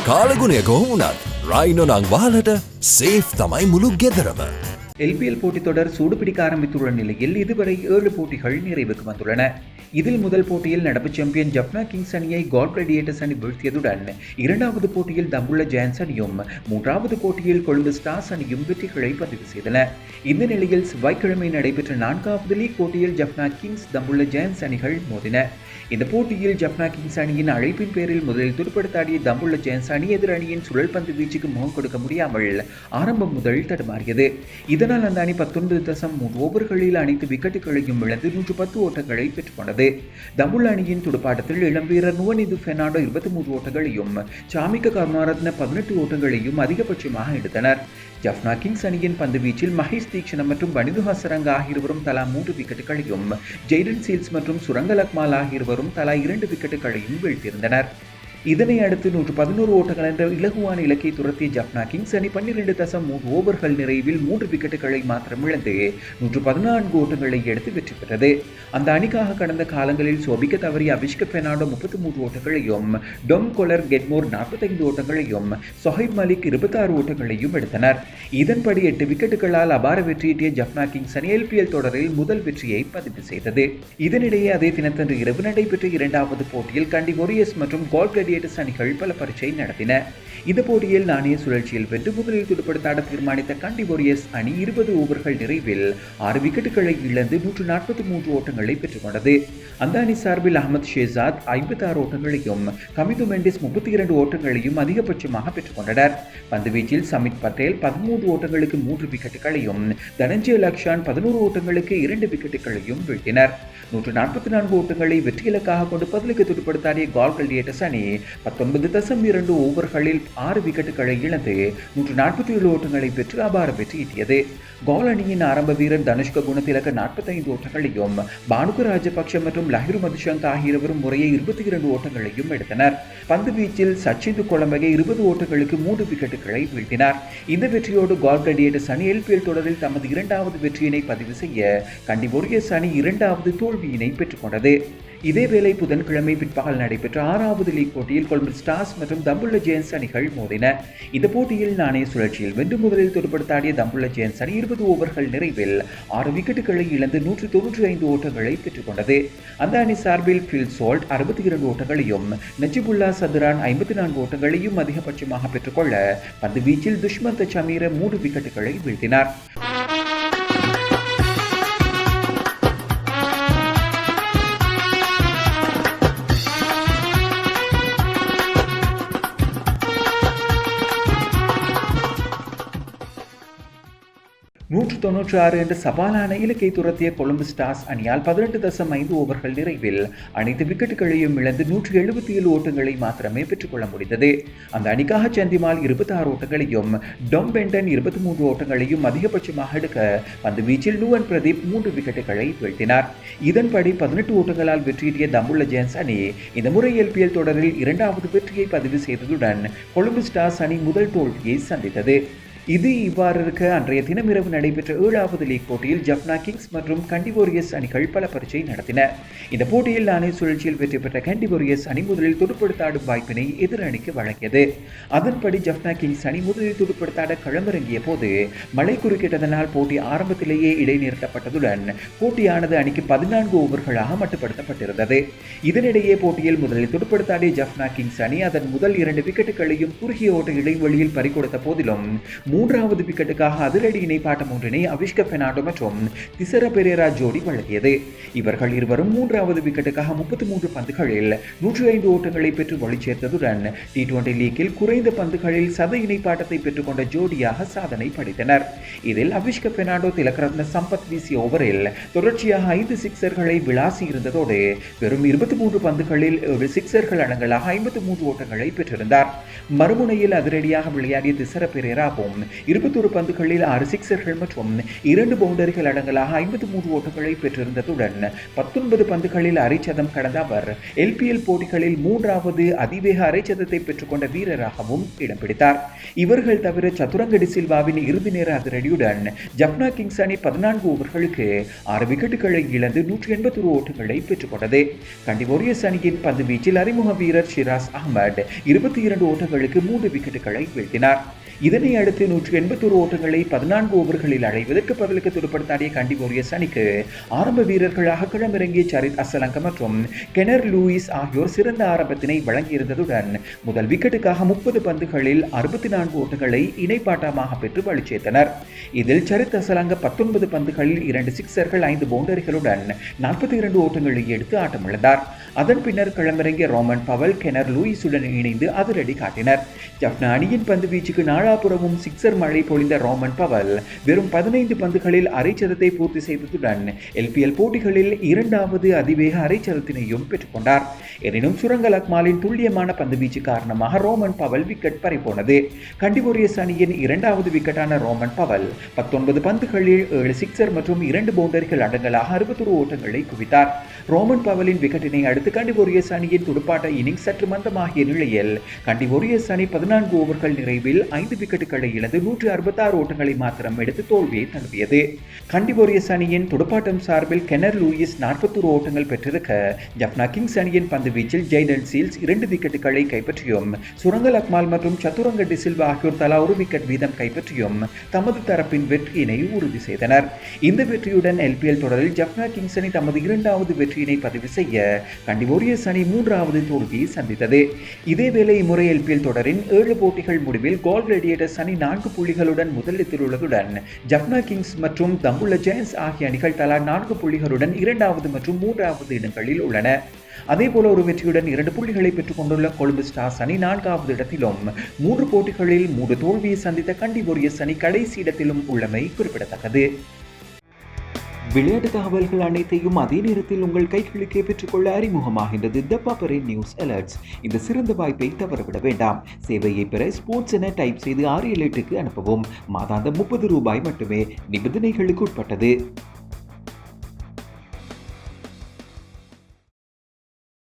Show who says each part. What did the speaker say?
Speaker 1: කාලගුණය කොහොමුණත් Rhino නං වාලට safe තමයි මුළු ගෙදරම.
Speaker 2: LPL போட்டித் தொடர் சூடுபிடிக்க ஆரம்பித்துள்ள நிலையில் இதுவரை 7 போட்டிகள் நிறைவுக்கு வந்துள்ளன. இதில் முதல் போட்டியில் நடப்பு சாம்பியன் ஜப்னா கிங்ஸ் அணியை காட் கிளேடியேட்டர்ஸ் அணி வீழ்த்தியதுடன் இரண்டாவது போட்டியில் தம்புள்ள ஜெயன்ஸ் அணியும் மூன்றாவது போட்டியில் கொழும்பு ஸ்டார்ஸ் அணியும் வெற்றிகளை பதிவு செய்தன. இந்த நிலையில் செவ்வாய்க்கிழமை நடைபெற்ற 4வது லீக் போட்டியில் ஜப்னா கிங்ஸ் தம்புள்ள ஜெயன்ஸ் அணிகள் மோதின. இந்த போட்டியில் ஜப்னா கிங்ஸ் அணியின் அழைப்பின் பேரில் முதலில் துடுப்படுத்தாடிய தம்புள்ள ஜெயன்ஸ் அணி எதிர் அணியின் சுழல் பந்து வீச்சுக்கு முகம் கொடுக்க முடியாமல் ஆரம்பம் முதல் தடுமாறியது. இதனால் அந்த அணி 19.3 ஓவர்களில் அனைத்து விக்கெட்டுகளையும் இழந்து 110 ஓட்டங்களை பெற்றுக்கொண்டது. தம்புள்ள அணியின் துடுப்பாட்டத்தில் இளம் வீரர் நுவனிது பெர்னாண்டோ 23 ஓட்டங்களையும் சாமிக்க கருணாரத்ன 18 ஓட்டங்களையும் அதிகபட்சமாக எடுத்தனர். ஜப்னா கிங்ஸ் அணியின் பந்து வீச்சில் மகேஷ் தீக்ஷண மற்றும் வனிது ஹசரங்க ஆகியோரும் தலா 3 விக்கெட்டுகளையும் ஜெய்டன் சீல்ஸ் மற்றும் சுரங்க லக்மால் ஆகியோரும் தலா 2 விக்கெட்டுகளையும் வீழ்த்தியிருந்தனர். இதனை அடுத்து 111 ஓட்டங்கள் என்ற இலகுவான இலக்கை துரத்திய ஜப்னா கிங்ஸ் அணி 12.3 ஓவர்கள் நிறைவில் 3 விக்கெட்டுகளை மாத்திரம் இழந்து 114 ஓட்டங்களை எடுத்து வெற்றி பெற்றது. அந்த அணிக்காக கடந்த காலங்களில் சோபிக்க தவறிய அவிஷ்க பெர்னாண்டோ 33 ஓட்டங்களையும் டொம் கொலர் கெட்மோர் 45 ஓட்டங்களையும் சொஹைப் மலிக் 26 ஓட்டங்களையும் எடுத்தனர். இதன்படி 8 விக்கெட்டுகளால் அபார வெற்றியீட்டிய ஜப்னா கிங்ஸ் அணி LPL தொடரில் முதல் வெற்றியை பதிவு செய்தது. இதனிடையே அதே தினத்தன்று இரவு நடைபெற்ற இரண்டாவது போட்டியில் கண்டி வாரியர்ஸ் மற்றும் காட் கிளேடியேட்டர்ஸ் அணிகள் பல பரீட்சை நடத்தின. இந்த போட்டியில் நாணய சுழற்சியில் வென்று முதலில் துடுப்படுத்தாட தீர்மானித்த கண்டி வாரியர்ஸ் அணி 20 ஓவர்கள் நிறைவில் 6 விக்கெட்டுகளை இழந்து 143 ஓட்டங்களை பெற்றுக்கொண்டது. அந்த அணி சார்பில் அகமது ஷேசாத் 56 ஓட்டங்களையும் கமிது மெண்டிஸ் 32 ஓட்டங்களையும் அதிகபட்சமாக பெற்றுக்கொண்டனர். பந்துவீச்சில் சமித் பட்டேல் 13 ஓட்டங்களுக்கு 3 விக்கெட்டுகளையும் தனஞ்சய லக்ஷான் 11 ஓட்டங்களுக்கு 2 விக்கெட்டுகளையும் வீழ்த்தினர். 144 ஓட்டங்களை வெற்றி இலக்காக கொண்டு பதிலுக்கு துடுப்படுத்தாடிய காட் கிளேடியேட்டர்ஸ் அணி 19.2 ஓவர்களில் 6 விக்கெட்டுகளை இழந்து 147 ஓட்டங்களை பெற்று அபார வெற்றியீட்டியது. கால் அணியின் ஆரம்ப வீரர் தனுஷ்க குணத்திலக்க 45 ஓட்டங்களையும் பானுக ராஜபக்ஷ மற்றும் லஹிரு மதுஷங்க ஆகியோரும் முறையே 22 ஓட்டங்களையும் எடுத்தனர். பந்து வீச்சில் சச்சிந்து கொலம்பகை 20 ஓட்டங்களுக்கு 3 விக்கெட்டுகளை வீழ்த்தினார். இந்த வெற்றியோடு காட் கிளேடியேட்டர்ஸ் அணி LPL தொடரில் தமது இரண்டாவது வெற்றியினை பதிவு செய்ய கண்டி வாரியர்ஸ் அணி இரண்டாவது தோல்வியினை பெற்றுக்கொண்டது. இதேவேளை புதன்கிழமை பிற்பகல் நடைபெற்ற 6வது லீக் போட்டியில் கொழும்பு ஸ்டார்ஸ் மற்றும் தம்புள்ள ஜெயன்ஸ் அணிகள் மோதின. இந்த போட்டியில் நாணய சுழற்சியில் வென்று முதலில் துடுப்படுத்தாடிய தம்புள்ள ஜெயன்ஸ் அணி 20 ஓவர்கள் நிறைவில் 6 விக்கெட்டுகளை இழந்து 195 ஓட்டங்களை பெற்றுக்கொண்டது. அந்த அணி சார்பில் பில் சோல்ட் 62 ஓட்டங்களையும் நஜிபுல்லா சதுரான் 54 ஓட்டங்களையும் அதிகபட்சமாக பெற்றுக்கொள்ள பந்து வீச்சில் துஷ்மந்த சமீர 3 விக்கெட்டுகளை வீழ்த்தினார். (196) என்ற சவாலான இலக்கை துரத்திய கொழும்பு ஸ்டார்ஸ் அணியால் 18.5 ஓவர்கள் நிறைவில் அனைத்து விக்கெட்டுகளையும் இழந்து 177 ஓட்டங்களை மாத்திரமே பெற்றுக்கொள்ள முடிந்தது. அந்த அணிக்காக சந்திமால் 26 ஓட்டங்களையும் டொம் பென்டன் 23 ஓட்டங்களையும் அதிகபட்சமாக எடுக்க பந்து வீச்சில் நுவன் பிரதீப் 3 விக்கெட்டுகளை வீழ்த்தினார். இதன்படி 18 ஓட்டங்களால் வெற்றியீட்டிய தம்புள்ள ஜெயன்ஸ் அணி இந்த முறை LPL தொடரில் இரண்டாவது வெற்றியை பதிவு செய்ததுடன் கொழும்பு ஸ்டார்ஸ் அணி முதல் தோல்வியை சந்தித்தது. இது இவ்வாறு இருக்க அன்றைய தினமிரவு நடைபெற்ற 7வது லீக் போட்டியில் ஜப்னா கிங்ஸ் மற்றும் கண்டி வாரியர்ஸ் அணிகள் பல பரீட்சை நடத்தின. இந்த போட்டியில் நாணய சுழற்சியில் வெற்றி பெற்ற கண்டி வாரியர்ஸ் அணி முதலில் துடுப்படுத்தாடும் வாய்ப்பினை எதிர் அணிக்கு வழங்கியது. அதன்படி ஜப்னா கிங்ஸ் அணி முதலில் துடுப்படுத்தாட களமிறங்கிய போது மழை குறுக்கிட்டதனால் போட்டி ஆரம்பத்திலேயே இடைநிறுத்தப்பட்டதுடன் போட்டியானது அணிக்கு 14 ஓவர்களாக மட்டுப்படுத்தப்பட்டிருந்தது. இதனிடையே போட்டியில் முதலில் துடுப்படுத்தாடிய ஜப்னா கிங்ஸ் அணி அதன் முதல் 2 விக்கெட்டுகளையும் குறுகிய ஓட்ட இடைவெளியில் பறிகொடுத்த போதிலும் மூன்றாவது விக்கெட்டுக்காக அதிரடி இணைப்பாட்டம் ஒன்றினை அவிஷ்க பெர்னாண்டோ மற்றும் திசர பெரேரா ஜோடி வழங்கியது. இவர்கள் இருவரும் மூன்றாவது விக்கெட்டுக்காக 33 பந்துகளில் 105 ஓட்டங்களை பெற்று வழி சேர்த்ததுடன் T20 லீக்கில் குறைந்த பந்துகளில் சத இணைப்பாட்டத்தை பெற்றுக்கொண்ட ஜோடியாக சாதனை படைத்தனர். இதில் அவிஷ்க பெர்னாண்டோ திலகரத்ன சம்பத் வீசிய ஓவரில் தொடர்ச்சியாக 5 சிக்சர்களை விளாசி இருந்ததோடு வெறும் 23 பந்துகளில் 7 சிக்சர்கள் அடங்கலாக 53 ஓட்டங்களை பெற்றிருந்தார். மறுமுனையில் அதிரடியாக விளையாடிய திசர பெரேராவும் 21 பந்துகளில் 6 சிக்ஸர்கள் மற்றும் 2 பவுண்டரிகள் அடங்கலாக 53 ஓட்டங்களை பெற்றிருந்ததுடன் 19 பந்துகளில் அரைச்சதம் கடந்த அவர் LPL போட்டிகளில் 3வது அதிவேக அரைச்சதத்தை பெற்றுக்கொண்ட வீரராகவும் இடம் பிடித்தார். இவர்கள் தவிர சதுரங்க டிசில்வாவின் இறுதி நேர அதிரடியுடன் ஜப்னா கிங்ஸ் அணி 14 ஓவர்களுக்கு 6 விக்கெட்டுகளை இழந்து 181 ஓட்டங்களை பெற்றுக்கொண்டது. கண்டி வாரியர்ஸ் அணியின் பந்து வீச்சில் அறிமுக வீரர் ஷிராஸ் அகமது 22 ஓட்டங்களுக்கு 3 விக்கெட்டுகளை வீழ்த்தினார். இதனை அடுத்து 181 ஓட்டங்களை 14 ஓவர்களில் அடைவதற்கு பதிலுக்கு துடுப்படுத்தாடிய கண்டி வாரியர்ஸ் அணிக்கு ஆரம்ப வீரர்களாக களமிறங்கிய சரித் அசலங்க மற்றும் கெனர் லூயிஸ் ஆகியோர் சிறந்த ஆரம்பத்தினை வழங்கியிருந்ததுடன் முதல் விக்கெட்டுக்காக 30 பந்துகளில் 64 ஓட்டங்களை இணைப்பாட்டமாக பெற்று வலுச்சேர்த்தனர். இதில் சரித் அசலங்க 19 பந்துகளில் 2 சிக்ஸர்கள் 5 பவுண்டரிகளுடன் 42 ஓட்டங்களை எடுத்து ஆட்டமிழந்தார். அதன் பின்னர் களமிறங்கிய ரோமன் பவல் கெனர் லூயிஸுடன் இணைந்து அதிரடி காட்டினர். ஜப்னா அணியின் பந்து வீச்சுக்கு நாலாபுறமும் சிக்ஸர் மழை பொழிந்த ரோமன் பவல் வெறும் 15 பந்துகளில் அரைச்சதத்தை பூர்த்தி செய்ததுடன் LPL போட்டிகளில் 2வது அதிவேக அரைச்சதத்தினையும் பெற்றுக்கொண்டார். எனினும் சுரங்கல் அக்மாலின் துல்லியமான பந்து வீச்சு காரணமாக ரோமன் பவல் விக்கெட் பறிபோனது. கண்டி வாரியர்ஸ் அணியின் 2வது விக்கெட்டான ரோமன் பவல் 19 பந்துகளில் 7 சிக்ஸர் மற்றும் 2 பவுண்டரிகள் அடங்கலாக 61 ஓட்டங்களை குவித்தார். ரோமன் பவலின் விக்கெட்டினை அடுத்து கண்டி வாரியர்ஸ் அணியின் துடுப்பாட்ட இன்னிங்ஸ் சற்று மந்தமாகிய நிலையில் கண்டி வாரியர்ஸ் அணி 14 ஓவர்கள் நிறைவில் 5 விக்கெட்டுகளை இழந்து 166 ஓட்டங்களை மாத்திரம் எடுத்து தோல்வியை தழுவியது. கண்டி வாரியர்ஸ் அணியின் துடுப்பாட்டம் சார்பில் கெனர் லூயிஸ் 41 ஓட்டங்கள் பெற்றிருக்க ஜப்னா கிங்ஸ் அணியின் பந்து வீச்சில் ஜெய்டன் சீல்ஸ் 2 விக்கெட்டுகளை கைப்பற்றியும் சுரங்கல் அக்மால் மற்றும் சதுரங்க டிசில்வா ஆகியோர் தலா 1 விக்கெட் வீதம் கைப்பற்றியும் தமது தரப்பின் வெற்றியினை உறுதி செய்தனர். இந்த வெற்றியுடன் LPL தொடரில் ஜப்னா கிங்ஸ் அணி தமது 2வது வெற்றியினை பதிவு செய்ய கண்டி வாரியர்ஸ் அணி 3வது தோல்வியை சந்தித்தது. இதேவேளை இம்முறை LPL தொடரின் 7 போட்டிகள் முடிவில் கோல் கிளேடியேட்டர்ஸ் அணி 4 புள்ளிகளுடன் முதலிடத்தில் உள்ளதுடன் ஜப்னா கிங்ஸ் மற்றும் தம்புள்ள ஜெயன்ஸ் ஆகிய அணிகள் தலா 4 புள்ளிகளுடன் 2வது மற்றும் 3வது இடங்களில் உள்ளன. அதேபோல ஒரு வெற்றியுடன் 2 புள்ளிகளை பெற்றுக் கொண்டுள்ள கொழும்பு ஸ்டார்ஸ் அணி 4வது இடத்திலும் 3 போட்டிகளில் 3 தோல்வியை சந்தித்த கண்டி வாரியர்ஸ் அணி கடைசி இடத்திலும் உள்ளமை குறிப்பிடத்தக்கது. விளையாட்டு தகவல்கள் அனைத்தையும் அதே நேரத்தில் உங்கள் கைகளுக்கே பெற்றுக்கொள்ள அறிமுகமாகின்றது த பாப்பரேட் நியூஸ் அலர்ட்ஸ். இந்த சிறந்த வாய்ப்பை தவறவிட வேண்டாம். சேவையை பெற ஸ்போர்ட்ஸ் என டைப் செய்து 678க்கு அனுப்பவும். மாதாந்தம் 30 ரூபாய் மட்டுமே. நிபந்தனைகளுக்கு உட்பட்டது.